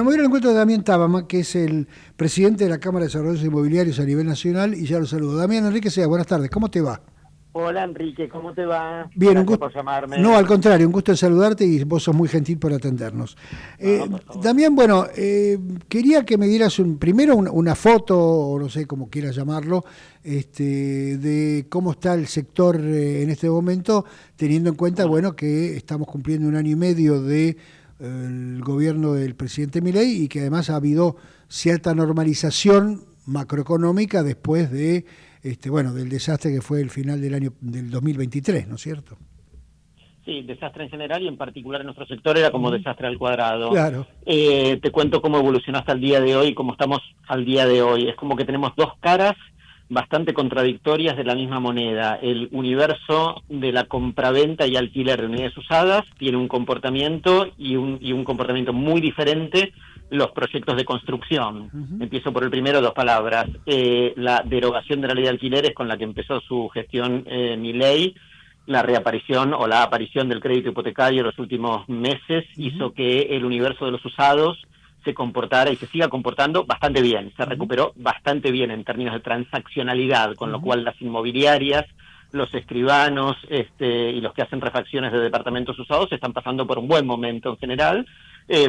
Bueno, me voy al encuentro de Damián Tábama, que es el presidente de la Cámara de Desarrollos Inmobiliarios a nivel nacional, y ya lo saludo. Damián Enrique Sea, buenas tardes, ¿cómo te va? Hola Enrique, ¿cómo te va? Bien, un Gracias gusto. por No, llamarme. al contrario, un gusto en saludarte y vos sos muy gentil por atendernos. No, por favor. Damián, bueno, quería que me dieras primero una foto, o no sé cómo quieras llamarlo, de cómo está el sector en este momento, teniendo en cuenta, Bueno, bueno, que estamos cumpliendo un año y medio de el gobierno del presidente Milei y que además ha habido cierta normalización macroeconómica después de bueno, del desastre que fue el final del año del 2023, ¿no es cierto? sí, desastre en general y en particular en nuestro sector era como desastre al cuadrado. Claro. Te cuento cómo evolucionó hasta el día de hoy, cómo estamos al día de hoy. Es como que tenemos dos caras bastante contradictorias de la misma moneda. El universo de la compraventa y alquiler de unidades usadas tiene un comportamiento y un comportamiento muy diferente los proyectos de construcción. Uh-huh. Empiezo por el primero, dos palabras. La derogación de la ley de alquileres con la que empezó su gestión Milei, la reaparición o la aparición del crédito hipotecario en los últimos meses Uh-huh. hizo que el universo de los usados se comportara y se siga comportando bastante bien. Se Uh-huh. recuperó bastante bien en términos de transaccionalidad, con lo Uh-huh. cual las inmobiliarias, los escribanos y los que hacen refacciones de departamentos usados están pasando por un buen momento en general,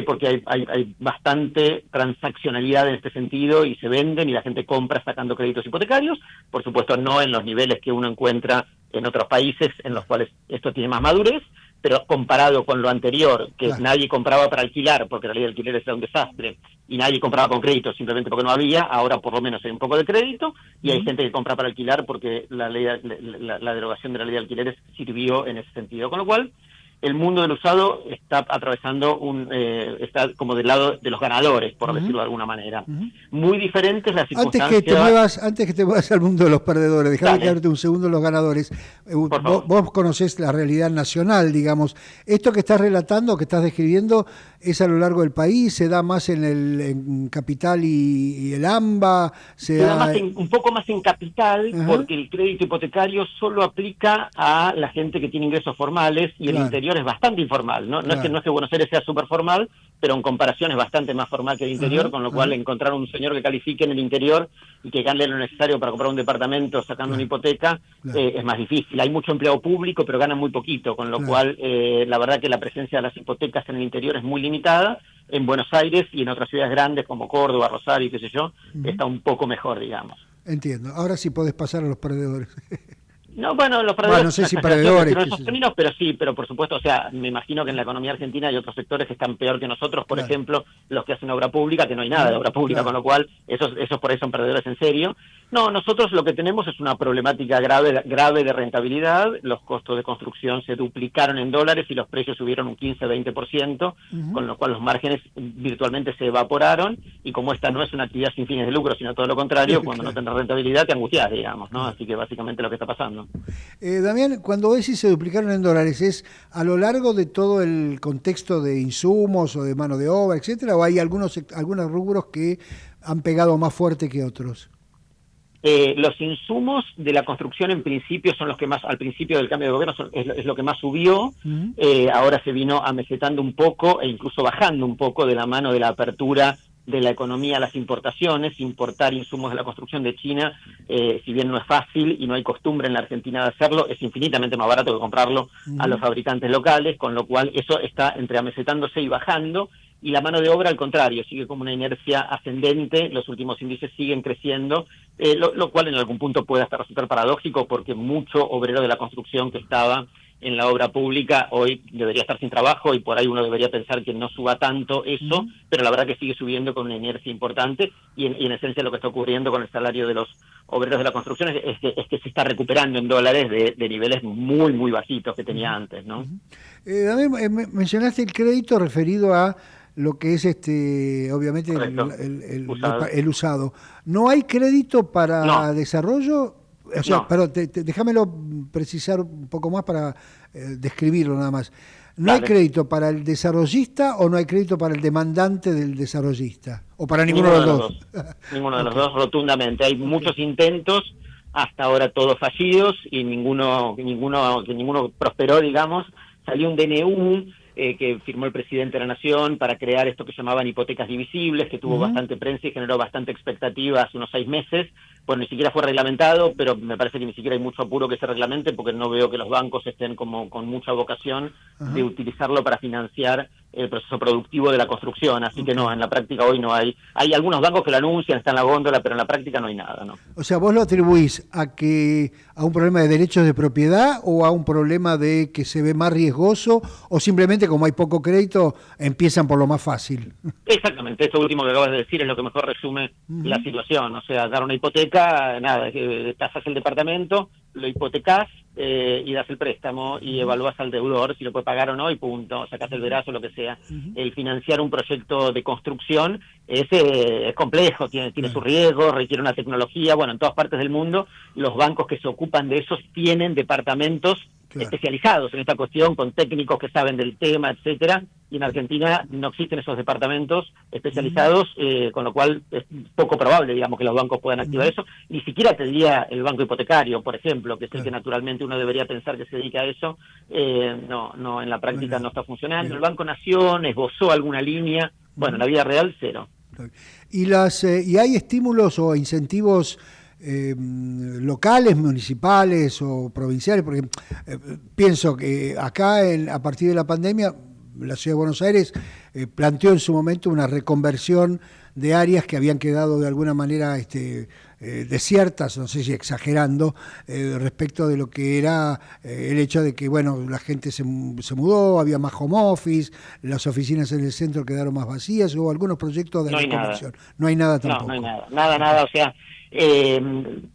porque hay bastante transaccionalidad en este sentido y se venden y la gente compra sacando créditos hipotecarios, por supuesto no en los niveles que uno encuentra en otros países en los cuales esto tiene más madurez, pero comparado con lo anterior, que Claro. nadie compraba para alquilar porque la ley de alquileres era un desastre y nadie compraba con crédito simplemente porque no había, ahora por lo menos hay un poco de crédito y hay Uh-huh. gente que compra para alquilar porque la derogación de la ley de alquileres sirvió en ese sentido, con lo cual el mundo del usado está atravesando está como del lado de los ganadores, por Uh-huh. decirlo de alguna manera. Uh-huh. Muy diferente es la circunstancia. Antes que te muevas al mundo de los perdedores, déjame Dale, quedarte un segundo en los ganadores. por favor. Vos conocés la realidad nacional, digamos. Esto que estás relatando, que estás describiendo, es a lo largo del país, se da más en Capital y el AMBA, se Se da da... un poco más en capital Ajá, porque el crédito hipotecario solo aplica a la gente que tiene ingresos formales y el claro, interior es bastante informal, ¿no? claro. No es que Buenos Aires sea súper formal, pero en comparación es bastante más formal que el interior, Ajá, con lo cual ajá, encontrar un señor que califique en el interior y que gane lo necesario para comprar un departamento sacando una claro, hipoteca claro, es más difícil. Hay mucho empleo público, pero ganan muy poquito, con lo claro. cual la verdad que la presencia de las hipotecas en el interior es muy limitada. En Buenos Aires y en otras ciudades grandes como Córdoba, Rosario, qué sé yo, Ujú. está un poco mejor, digamos. Entiendo. Ahora sí podés pasar a los perdedores. No, bueno, los Bueno, perdedores no es sé una si exageración perdedores, decirlo en qué esos sé yo. términos, pero sí, pero por supuesto, o sea, me imagino que en la economía argentina hay otros sectores que están peor que nosotros, por Claro. ejemplo, los que hacen obra pública, que no hay nada de Ujú. obra pública, con Claro. lo cual esos por ahí son perdedores en serio. No, nosotros lo que tenemos es una problemática grave de rentabilidad, los costos de construcción se duplicaron en dólares y los precios subieron un 15-20%, Ujú. con lo cual los márgenes virtualmente se evaporaron y como esta no es una actividad sin fines de lucro, sino todo lo contrario, cuando no Claro, tendrás rentabilidad te angustias, digamos, ¿no? claro. Así que básicamente lo que está pasando. Damián, cuando vos decís se duplicaron en dólares, ¿es a lo largo de todo el contexto de insumos o de mano de obra, etcétera, o hay algunos rubros que han pegado más fuerte que otros? Los insumos de la construcción en principio son los que más, al principio del cambio de gobierno, es lo que más subió, Ujú. ahora se vino amesetando un poco e incluso bajando un poco de la mano de la apertura de la economía a las importaciones, importar insumos de la construcción de China, si bien no es fácil y no hay costumbre en la Argentina de hacerlo, es infinitamente más barato que comprarlo a los Ujú. fabricantes locales, con lo cual eso está entre amesetándose y bajando, y la mano de obra al contrario, sigue como una inercia ascendente, los últimos índices siguen creciendo, lo cual en algún punto puede hasta resultar paradójico porque mucho obrero de la construcción que estaba en la obra pública hoy debería estar sin trabajo y por ahí uno debería pensar que no suba tanto eso, Ujú. pero la verdad que sigue subiendo con una inercia importante y en esencia lo que está ocurriendo con el salario de los obreros de la construcción es que se está recuperando en dólares de niveles muy, muy bajitos que tenía Ujú. antes, ¿no? Ujú. Damián, mencionaste el crédito referido a lo que es obviamente Correcto. Usado. el usado. ¿No hay crédito para No, desarrollo? O sea, no, perdón, déjamelo precisar un poco más para describirlo nada más. ¿No hay dale. crédito para el desarrollista o no hay crédito para el demandante del desarrollista? ¿O para ninguno de Ninguno los de los dos? dos. Ninguno de los Ok, dos, rotundamente. Hay ok. muchos intentos, hasta ahora todos fallidos, y ninguno prosperó, digamos. Salió un DNU que firmó el presidente de la Nación para crear esto que llamaban hipotecas divisibles, que tuvo bastante prensa y generó bastante expectativa hace unos 6 meses. Bueno, ni siquiera fue reglamentado, pero me parece que ni siquiera hay mucho apuro que se reglamente, porque no veo que los bancos estén como con mucha vocación de utilizarlo para financiar el proceso productivo de la construcción. Así que no, en la práctica hoy no hay. Hay algunos bancos que lo anuncian, está en la góndola, pero en la práctica no hay nada, ¿no? O sea, ¿vos lo atribuís a un problema de derechos de propiedad o a un problema de que se ve más riesgoso, o simplemente como hay poco crédito empiezan por lo más fácil? Exactamente, esto último que acabas de decir es lo que mejor resume la situación. O sea, dar una hipoteca, nada, tasas el departamento, lo hipotecás y das el préstamo y evalúas al deudor si lo puede pagar o no y punto, sacás el verazo, lo que sea. El financiar un proyecto de construcción es complejo, tiene su riesgo, requiere una tecnología. Bueno, en todas partes del mundo los bancos que se ocupan de eso tienen departamentos especializados en esta cuestión, con técnicos que saben del tema, etcétera, y en Argentina no existen esos departamentos especializados, con lo cual es poco probable, digamos, que los bancos puedan activar eso. Ni siquiera te diría el banco hipotecario, por ejemplo, que es el que naturalmente uno debería pensar que se dedica a eso. No, en la práctica no está funcionando. El Banco Nación esbozó alguna línea, bueno, en la vida real, cero. ¿Y hay estímulos o incentivos locales, municipales o provinciales? Porque pienso que acá, a partir de la pandemia, la Ciudad de Buenos Aires planteó en su momento una reconversión de áreas que habían quedado de alguna manera desiertas, no sé si exagerando, respecto de lo que era el hecho de que, bueno, la gente se mudó, había más home office, las oficinas en el centro quedaron más vacías, hubo algunos proyectos de reconversión. No hay nada tampoco. No hay nada, o sea,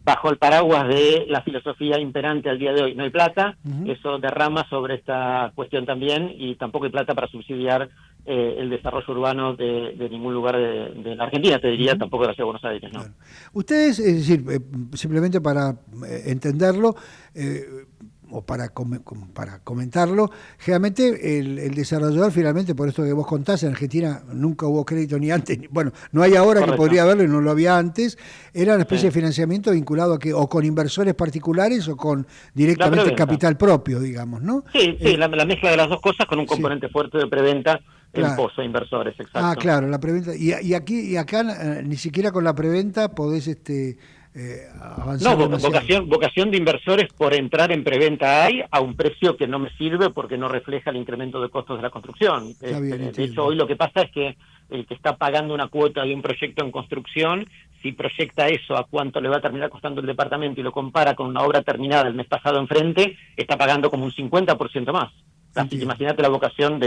bajo el paraguas de la filosofía imperante al día de hoy, no hay plata, eso derrama sobre esta cuestión también, y tampoco hay plata para subsidiar el desarrollo urbano de ningún lugar de la Argentina, te diría, tampoco de la Ciudad de Buenos Aires, ¿no? Claro. Ustedes, es decir, simplemente para entenderlo, o para comentarlo, generalmente el desarrollador finalmente, por esto que vos contás, en Argentina nunca hubo crédito ni antes, bueno, no hay ahora. Correcto. Que podría haberlo y no lo había antes, era una especie de financiamiento vinculado a que o con inversores particulares o con directamente capital propio, digamos, ¿no? Sí, la mezcla de las dos cosas con un componente fuerte de preventa. Claro. En pozo, inversores, exacto. Claro, la preventa. Y acá ni siquiera con la preventa podés avanzar. No, vocación de inversores por entrar en preventa hay a un precio que no me sirve porque no refleja el incremento de costos de la construcción. De hecho, hoy lo que pasa es que el que está pagando una cuota de un proyecto en construcción, si proyecta eso a cuánto le va a terminar costando el departamento y lo compara con una obra terminada el mes pasado enfrente, está pagando como un 50% más. Así que imagínate la vocación de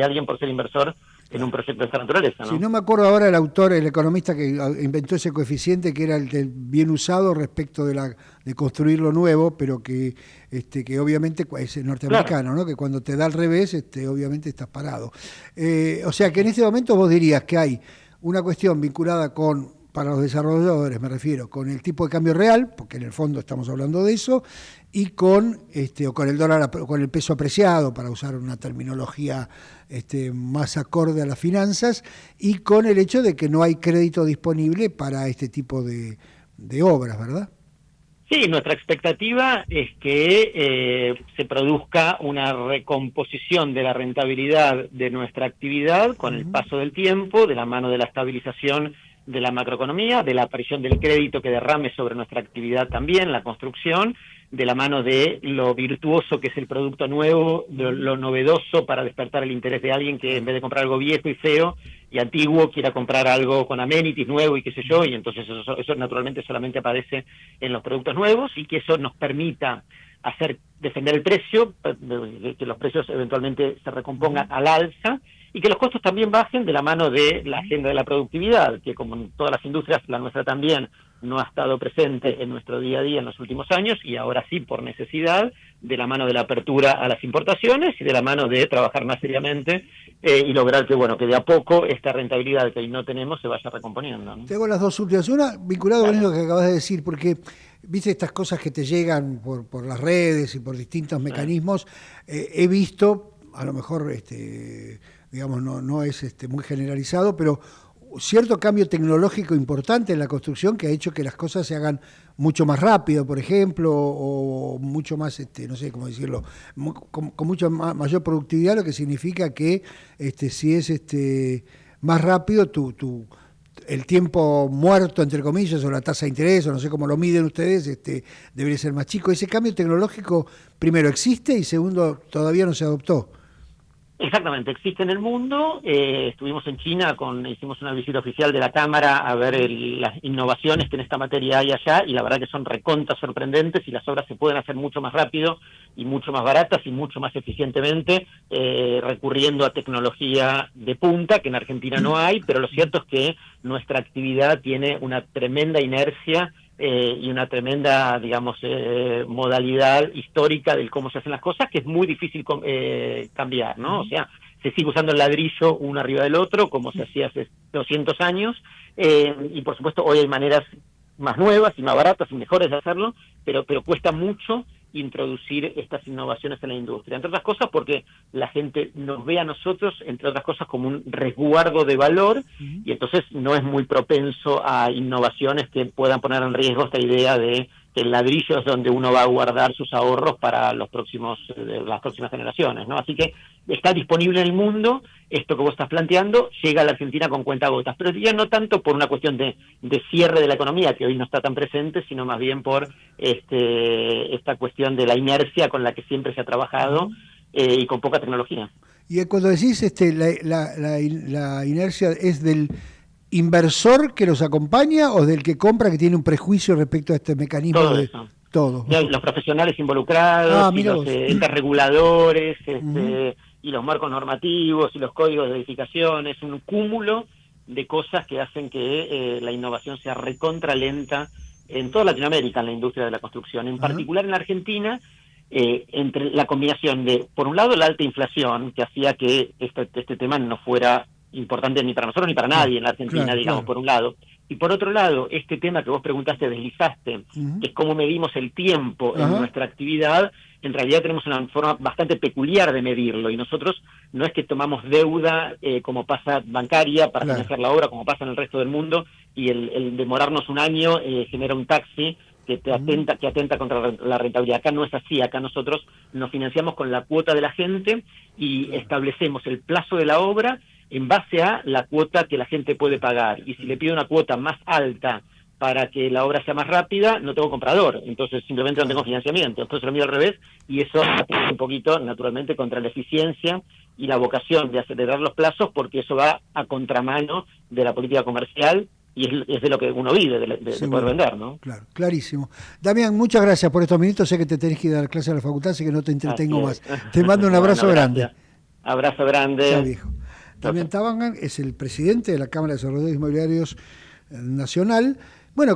alguien por ser inversor en un proyecto de esta naturaleza, ¿no? Si no me acuerdo ahora el autor, el economista que inventó ese coeficiente, que era el del bien usado respecto de construir lo nuevo, pero que obviamente es norteamericano, claro, ¿no? Que cuando te da al revés, obviamente estás parado. O sea que en este momento vos dirías que hay una cuestión vinculada para los desarrolladores, me refiero, con el tipo de cambio real, porque en el fondo estamos hablando de eso, y con el dólar, con el peso apreciado, para usar una terminología más acorde a las finanzas, y con el hecho de que no hay crédito disponible para este tipo de obras, ¿verdad? Sí, nuestra expectativa es que se produzca una recomposición de la rentabilidad de nuestra actividad con el paso del tiempo, de la mano de la estabilización de la macroeconomía, de la aparición del crédito que derrame sobre nuestra actividad también, la construcción, de la mano de lo virtuoso que es el producto nuevo, de lo novedoso para despertar el interés de alguien que en vez de comprar algo viejo y feo y antiguo quiera comprar algo con amenities nuevo y qué sé yo, y entonces eso naturalmente solamente aparece en los productos nuevos, y que eso nos permita defender el precio, que los precios eventualmente se recompongan al alza, y que los costos también bajen de la mano de la agenda de la productividad, que como en todas las industrias, la nuestra también no ha estado presente en nuestro día a día en los últimos años, y ahora sí por necesidad, de la mano de la apertura a las importaciones y de la mano de trabajar más seriamente y lograr que de a poco esta rentabilidad que hoy no tenemos se vaya recomponiendo, ¿no? Tengo las dos últimas. Una, vinculado con lo que acabas de decir, porque viste estas cosas que te llegan por las redes y por distintos mecanismos. He visto, a lo mejor digamos no es muy generalizado, pero cierto cambio tecnológico importante en la construcción que ha hecho que las cosas se hagan mucho más rápido, por ejemplo, o mucho más, no sé cómo decirlo, con mucha mayor productividad, lo que significa que si es más rápido, el tiempo muerto, entre comillas, o la tasa de interés, o no sé cómo lo miden ustedes, debería ser más chico. Ese cambio tecnológico, primero, existe y segundo, todavía no se adoptó. Exactamente, existe en el mundo. Estuvimos en China, hicimos una visita oficial de la Cámara a ver las innovaciones que en esta materia hay allá, y la verdad que son recontra sorprendentes y las obras se pueden hacer mucho más rápido y mucho más baratas y mucho más eficientemente, recurriendo a tecnología de punta, que en Argentina no hay, pero lo cierto es que nuestra actividad tiene una tremenda inercia y una tremenda, digamos, modalidad histórica del cómo se hacen las cosas, que es muy difícil cambiar, ¿no? O sea, se sigue usando el ladrillo uno arriba del otro, como se hacía hace 200 años, y por supuesto hoy hay maneras más nuevas y más baratas y mejores de hacerlo, pero cuesta mucho introducir estas innovaciones en la industria. Entre otras cosas porque la gente nos ve a nosotros, entre otras cosas, como un resguardo de valor, y entonces no es muy propenso a innovaciones que puedan poner en riesgo esta idea de que el ladrillo es donde uno va a guardar sus ahorros para las próximas generaciones, ¿no? Así que está disponible en el mundo, esto que vos estás planteando, llega a la Argentina con cuentagotas, pero ya no tanto por una cuestión de cierre de la economía, que hoy no está tan presente, sino más bien por esta cuestión de la inercia con la que siempre se ha trabajado y con poca tecnología. Y cuando decís la inercia, ¿es del inversor que los acompaña o del que compra, que tiene un prejuicio respecto a este mecanismo? Todo eso. Todo. Los profesionales involucrados, y los entes reguladores, y los marcos normativos, y los códigos de edificación, es un cúmulo de cosas que hacen que la innovación sea recontra lenta en toda Latinoamérica, en la industria de la construcción, en particular en la Argentina, entre la combinación de, por un lado, la alta inflación, que hacía que este tema no fuera importante ni para nosotros ni para nadie en la Argentina, digamos, por un lado. Y por otro lado, este tema que vos preguntaste, deslizaste, que es cómo medimos el tiempo en nuestra actividad, en realidad tenemos una forma bastante peculiar de medirlo, y nosotros no es que tomamos deuda como pasa bancaria para financiar la obra, como pasa en el resto del mundo, y el demorarnos un año genera un taxi que atenta contra la rentabilidad. Acá no es así, acá nosotros nos financiamos con la cuota de la gente y establecemos el plazo de la obra en base a la cuota que la gente puede pagar. Y si le pido una cuota más alta para que la obra sea más rápida, no tengo comprador, entonces simplemente no tengo financiamiento. Entonces lo mío al revés, y eso atenta un poquito, naturalmente, contra la eficiencia y la vocación de acelerar los plazos, porque eso va a contramano de la política comercial, y es de lo que uno vive, de poder vender, ¿no? Claro, clarísimo. Damián, muchas gracias por estos minutos. Sé que te tenés que ir a dar clase a la facultad, así que no te entretengo más. Te mando un abrazo grande. Abrazo grande. Chao, viejo. Damián Tabangan es el presidente de la Cámara de Desarrolladores Inmobiliarios Nacional. Bueno,